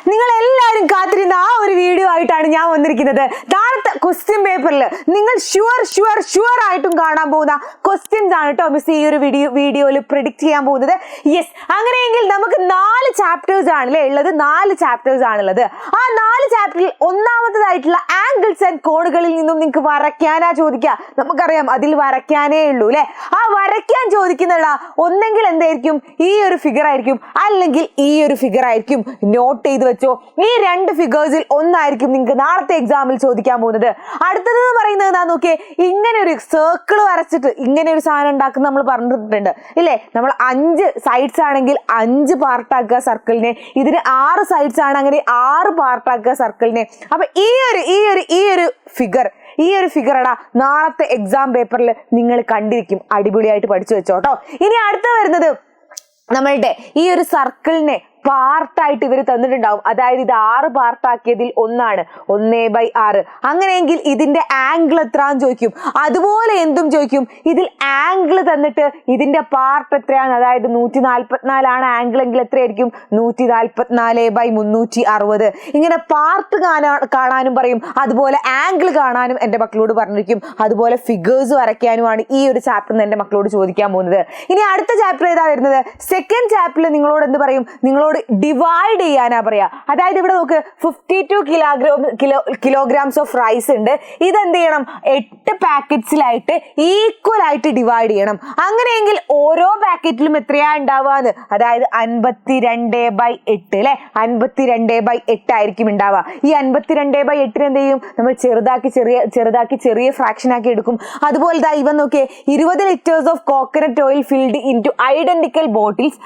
നിങ്ങൾ എല്ലാവരും കാത്തിരുന്ന ആ ഒരു വീഡിയോ ആയിട്ടാണ് ഞാൻ വന്നിരിക്കുന്നത്. നാളത്തെ ക്വസ്റ്റ്യൻ പേപ്പറിൽ നിങ്ങൾ ഷുവർ ആയിട്ടും കാണാൻ പോകുന്ന ക്വസ്റ്റ്യൻസ് ആണ് കേട്ടോ മിസ് ഈ ഒരു വീഡിയോയിൽ പ്രിഡിക്റ്റ് ചെയ്യാൻ പോകുന്നത്. യെസ്, അങ്ങനെയെങ്കിൽ നമുക്ക് 4 ചാപ്റ്റേഴ്സ് ആണല്ലേ ഉള്ളത്. 4 ചാപ്റ്റേഴ്സ് ആണുള്ളത്. ആ 4 ചാപ്റ്ററിൽ ഒന്നാമതായിട്ടുള്ള ആംഗിൾസ് ആൻഡ് കോണുകളിൽ നിന്നും നിങ്ങൾക്ക് വരയ്ക്കാനാ ചോദിക്കുക. നമുക്കറിയാം അതിൽ വരയ്ക്കാനേ ഉള്ളൂ അല്ലെ. ആ വരയ്ക്കാൻ ചോദിക്കുന്നുള്ള ഒന്നെങ്കിൽ എന്തായിരിക്കും, ഈ ഒരു ഫിഗർ ആയിരിക്കും, അല്ലെങ്കിൽ ഈ ഒരു ഫിഗർ ആയിരിക്കും. നോട്ട് ചെയ്ത് വെച്ചോ. ഈ 2 ഫിഗേഴ്സിൽ ഒന്നായിരിക്കും നിങ്ങൾക്ക് നാളത്തെ എക്സാമിൽ ചോദിക്കാൻ പോകുന്നത്. അടുത്തത് പറയുന്നത് എന്താ നോക്കിയേ, ഇങ്ങനെ ഒരു സർക്കിൾ വരച്ചിട്ട് ഇങ്ങനെ ഒരു സാധനം ഉണ്ടാക്കുന്ന നമ്മൾ പറഞ്ഞിട്ടുണ്ട് ഇല്ലേ. നമ്മൾ 5 സൈഡ്സ് ആണെങ്കിൽ 5 പാർട്ടാക്കുക സർക്കിളിനെ. ഇതിന് 6 സൈഡ്സ് ആണ്, അങ്ങനെ 6 പാർട്ടാക്കുക സർക്കിളിനെ. അപ്പൊ ഈ ഒരു ഫിഗർ എടാ നാളത്തെ എക്സാം പേപ്പറിൽ നിങ്ങൾ കണ്ടിരിക്കും. അടിപൊളിയായിട്ട് പഠിച്ചു വെച്ചോട്ടോ. ഇനി അടുത്ത വരുന്നത് നമ്മളുടെ ഈ ഒരു സർക്കിളിനെ പാർട്ടായിട്ട് ഇവർ തന്നിട്ടുണ്ടാവും. അതായത് ഇത് 6 പാർട്ടാക്കിയതിൽ ഒന്നാണ് 1/6. അങ്ങനെയെങ്കിൽ ഇതിന്റെ ആംഗിൾ എത്രയാന്ന് ചോദിക്കും. അതുപോലെ എന്തും ചോദിക്കും. ഇതിൽ ആംഗിൾ തന്നിട്ട് ഇതിന്റെ പാർട്ട് എത്രയാണ്, അതായത് 144 ആണ് ആംഗിൾ എങ്കിൽ എത്രയായിരിക്കും, 144/360. ഇങ്ങനെ പാർട്ട് കാണാനും പറയും, അതുപോലെ ആംഗിൾ കാണാനും എൻ്റെ മക്കളോട് പറഞ്ഞിരിക്കും. അതുപോലെ ഫിഗേഴ്സ് വരയ്ക്കാനുമാണ് ഈ ഒരു ചാപ്റ്ററിൽ എൻ്റെ മക്കളോട് ചോദിക്കാൻ പോകുന്നത്. ഇനി അടുത്ത ചാപ്റ്റർ ഏതാ വരുന്നത്, സെക്കൻഡ് ചാപ്റ്ററിൽ നിങ്ങളോട് എന്ത് പറയും, നിങ്ങളോട് ഡിവൈഡ് ചെയ്യാനാ പറയാ. അതായത് ഇവിടെ നോക്ക് 52 കിലോഗ്രാംസ് ഓഫ് റൈസ് ഉണ്ട്. ഇതെന്ത് ചെയ്യണം, 8 പാക്കറ്റ്സിലായിട്ട് ഈക്വൽ ആയിട്ട് ഡിവൈഡ് ചെയ്യണം. അങ്ങനെയെങ്കിൽ ഓരോ പാക്കറ്റിലും എത്രയാ ഉണ്ടാവുക, അതായത് 52/8 അല്ലെ. 52/8 ആയിരിക്കും ഉണ്ടാവുക. ഈ 52/8 എന്ത് ചെയ്യും, നമ്മൾ ചെറുതാക്കി ചെറിയ ഫ്രാക്ഷൻ ആക്കി എടുക്കും. അതുപോലെ ഇവൻ നോക്കിയേ, 20 liters of coconut oil filled in two identical bottles.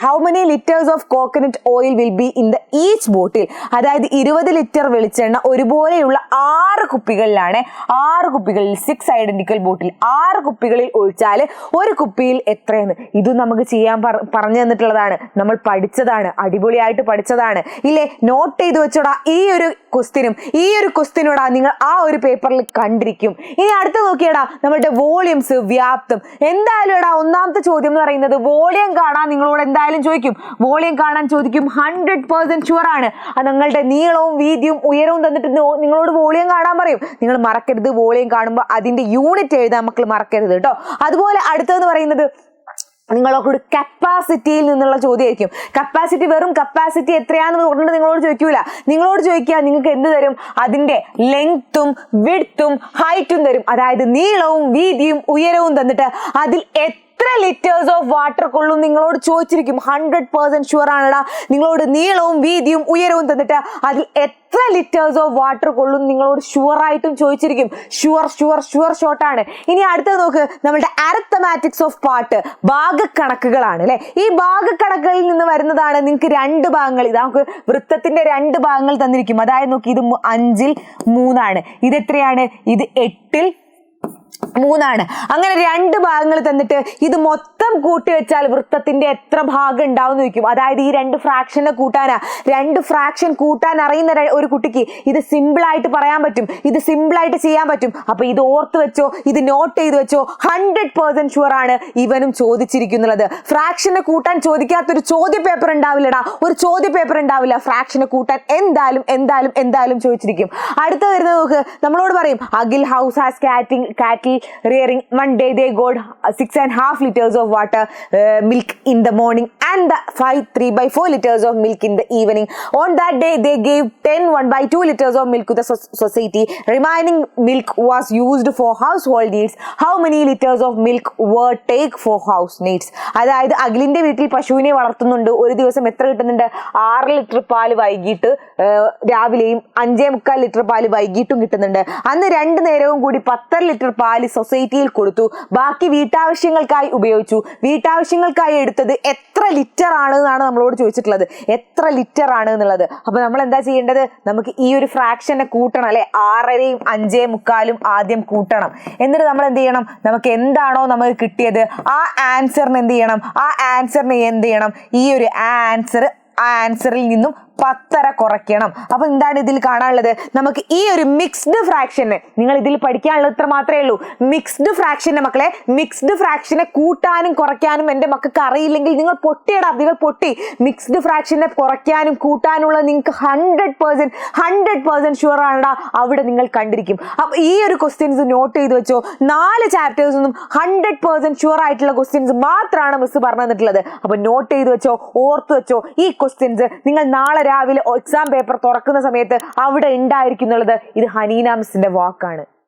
how many liters of coconut oil will be in the each bottle. അതായത് 20 ലിറ്റർ വെളിച്ചെണ്ണ ഒരുപോലെയുള്ള 6 കുപ്പികളിലാണ്. 6 കുപ്പികളിൽ 6 ഐഡന്റിക്കൽ ബോട്ടിൽ 6 കുപ്പികളിൽ ഒഴിച്ചാൽ ഒരു കുപ്പിയിൽ എത്രയെന്ന് ഇത് നമുക്ക് ചെയ്യാൻ പറഞ്ഞു തന്നിട്ടുള്ളതാണ്. നമ്മൾ പഠിച്ചതാണ്, അടിപൊളിയായിട്ട് പഠിച്ചതാണ് ഇല്ലേ. നോട്ട് ചെയ്ത് വെച്ചോടാ. ഈ ഒരു ക്വസ്റ്റ്യനോടാ നിങ്ങൾ ആ ഒരു പേപ്പറിൽ കണ്ടിരിക്കും. ഇനി അടുത്ത് നോക്കിയടാ നമ്മുടെ വോളിയംസ്, വ്യാപ്തം. എന്തായാലും എടാ ഒന്നാമത്തെ ചോദ്യം എന്ന് പറയുന്നത് വോളിയം കാണാൻ നിങ്ങളോട് എന്തായാലും ചോദിക്കും. വോളിയം കാണാൻ ചോദിക്കും, 100% ഷുവർ ആണ്. അത് നിങ്ങളുടെ നീളവും വീതിയും ഉയരവും തന്നിട്ട് നിങ്ങളോട് വോളിയം കാണാൻ പറയും. നിങ്ങൾ മറക്കരുത്, വോളിയം കാണുമ്പോൾ അതിന്റെ യൂണിറ്റ് എഴുതാൻ മക്കൾ മറക്കരുത് കേട്ടോ. അതുപോലെ അടുത്തതെന്ന് പറയുന്നത് നിങ്ങളോട് കപ്പാസിറ്റിയിൽ നിന്നുള്ള ചോദ്യമായിരിക്കും. വെറും കപ്പാസിറ്റി എത്രയാണെന്ന് പറഞ്ഞിട്ട് നിങ്ങളോട് ചോദിക്കൂല. നിങ്ങളോട് ചോദിക്കുക നിങ്ങൾക്ക് എന്ത് തരും, അതിന്റെ ലെങ്ത്തും വിഡ്ത്തും ഹൈറ്റും തരും. അതായത് നീളവും വീതിയും ഉയരവും തന്നിട്ട് അതിൽ എത്ര ലിറ്റേഴ്സ് ഓഫ് വാട്ടർ കൊള്ളും നിങ്ങളോട് ചോദിച്ചിരിക്കും. 100% ഷുവർ ആണെടാ. നിങ്ങളോട് നീളവും വീതിയും ഉയരവും തന്നിട്ട് അതിൽ എത്ര ലിറ്റേഴ്സ് ഓഫ് വാട്ടർ കൊള്ളും നിങ്ങളോട് ഷുവർ ആയിട്ടും ചോദിച്ചിരിക്കും. ഷുവർ ഷോർട്ടാണ്. ഇനി അടുത്തത് നോക്ക്, നമ്മുടെ അരിത്തമാറ്റിക്സ് ഓഫ് പാർട്ട്, ഭാഗക്കണക്കുകളാണ് അല്ലെ. ഈ ഭാഗക്കണക്കുകളിൽ നിന്ന് വരുന്നതാണ് നിങ്ങൾക്ക് 2 ഭാഗങ്ങൾ. ഇത് നമുക്ക് വൃത്തത്തിന്റെ 2 ഭാഗങ്ങൾ തന്നിരിക്കും. അതായത് നോക്കി, ഇത് 5ൽ 3 ആണ്, ഇത് എത്രയാണ്, ഇത് 8ൽ 3 ആണ്. അങ്ങനെ 2 ഭാഗങ്ങൾ തന്നിട്ട് ഇത് മൊത്തം കൂട്ടി വെച്ചാൽ വൃത്തത്തിന്റെ എത്ര ഭാഗം ഉണ്ടാവും ചോദിക്കും. അതായത് ഈ 2 ഫ്രാക്ഷനെ കൂട്ടാനാ. 2 ഫ്രാക്ഷൻ കൂട്ടാൻ അറിയുന്ന ഒരു കുട്ടിക്ക് ഇത് സിമ്പിൾ ആയിട്ട് പറയാൻ പറ്റും, ഇത് സിമ്പിൾ ആയിട്ട് ചെയ്യാൻ പറ്റും. അപ്പൊ ഇത് ഓർത്ത് വെച്ചോ, ഇത് നോട്ട് ചെയ്ത് വെച്ചോ. 100% ഷുവർ ആണ് ഇവനും ചോദിച്ചിരിക്കുന്നത്. ഫ്രാക്ഷനെ കൂട്ടാൻ ചോദിക്കാത്തൊരു ചോദ്യ പേപ്പർ ഉണ്ടാവില്ലടാ, ഒരു ചോദ്യ പേപ്പർ ഉണ്ടാവില്ല. ഫ്രാക്ഷനെ കൂട്ടാൻ എന്തായാലും ചോദിച്ചിരിക്കും. അടുത്ത വരുന്നത് നോക്ക്, നമ്മളോട് പറയും Akhil house has cattle rearing. One day they got 6.5 liters of water milk in the morning and 3/4 liters of milk in the evening. On that day they gave 1/2 liters of milk to the society. Remaining milk was used for household needs. How many liters of milk were take for house needs? അതായത് അഖിലിന്റെ വീട്ടിൽ പശുവിനെ വളർത്തുന്നുണ്ട്. ഒരു ദിവസം എത്ര കിട്ടുന്നുണ്ട്, 6 litre പാല് വൈകിട്ട് രാവിലെയും 5.25 ലിറ്റർ പാല് വൈകിട്ടും കിട്ടുന്നുണ്ട്. അന്ന് 2 നേരവും കൂടി 10 ലിറ്റർ പാല് സൊസൈറ്റിയിൽ കൊടുത്തു. ബാക്കി വീട്ടാവശ്യങ്ങൾക്കായി ഉപയോഗിച്ചു. വീട്ടാവശ്യങ്ങൾക്കായി എടുത്തത് എത്ര ലിറ്റർ ആണ് എന്നാണ് നമ്മളോട് ചോദിച്ചിട്ടുള്ളത്. എത്ര ലിറ്റർ ആണ് എന്നുള്ളത്. അപ്പൊ നമ്മൾ എന്താ ചെയ്യേണ്ടത്, നമുക്ക് ഈ ഒരു ഫ്രാക്ഷനെ കൂട്ടണം അല്ലെ. 6.5യും 5.25 ആദ്യം കൂട്ടണം. എന്നിട്ട് നമ്മൾ എന്ത് ചെയ്യണം, നമുക്ക് എന്താണോ നമുക്ക് കിട്ടിയത് ആ ആൻസറിന് എന്ത് ചെയ്യണം, ഈ ഒരു ആൻസറിൽ നിന്നും 10.5 കുറയ്ക്കണം. അപ്പൊ എന്താണ് ഇതിൽ കാണാനുള്ളത്? നമുക്ക് ഈ ഒരു മിക്സ്ഡ് ഫ്രാക്ഷന് നിങ്ങൾ ഇതിൽ പഠിക്കാനുള്ളത് ഇത്ര മാത്രമേ ഉള്ളൂ. മിക്സ്ഡ് ഫ്രാക്ഷന്റെ മക്കളെ, മിക്സ്ഡ് ഫ്രാക്ഷനെ കൂട്ടാനും കുറയ്ക്കാനും എന്റെ മക്കൾക്ക് അറിയില്ലെങ്കിൽ നിങ്ങൾ പൊട്ടിയടാ, നിങ്ങൾ പൊട്ടി. മിക്സ്ഡ് ഫ്രാക്ഷനെ കുറയ്ക്കാനും കൂട്ടാനുള്ള നിങ്ങൾക്ക് 100% ഷുവർ ആണടാ, അവിടെ നിങ്ങൾ കണ്ടിരിക്കും. അപ്പൊ ഈ ഒരു ക്വസ്റ്റ്യൻസ് നോട്ട് ചെയ്ത് വെച്ചോ. 4 ചാപ്റ്റേഴ്സ് ഒന്നും 100% ഷുവർ ആയിട്ടുള്ള ക്വസ്റ്റ്യൻസ് മാത്രമാണ് മിസ് പറഞ്ഞു തന്നിട്ടുള്ളത്. അപ്പൊ നോട്ട് ചെയ്ത് വെച്ചോ, ഓർത്ത് വെച്ചോ. ഈ ക്വസ്റ്റ്യൻസ് നിങ്ങൾ നാളെ രാവിലെ എക്സാം പേപ്പർ തുറക്കുന്ന സമയത്ത് അവിടെ ഉണ്ടായിരിക്കും എന്നുള്ളത് ഇത് ഹനീന മിസ്സിന്റെ വാക്കാണ്.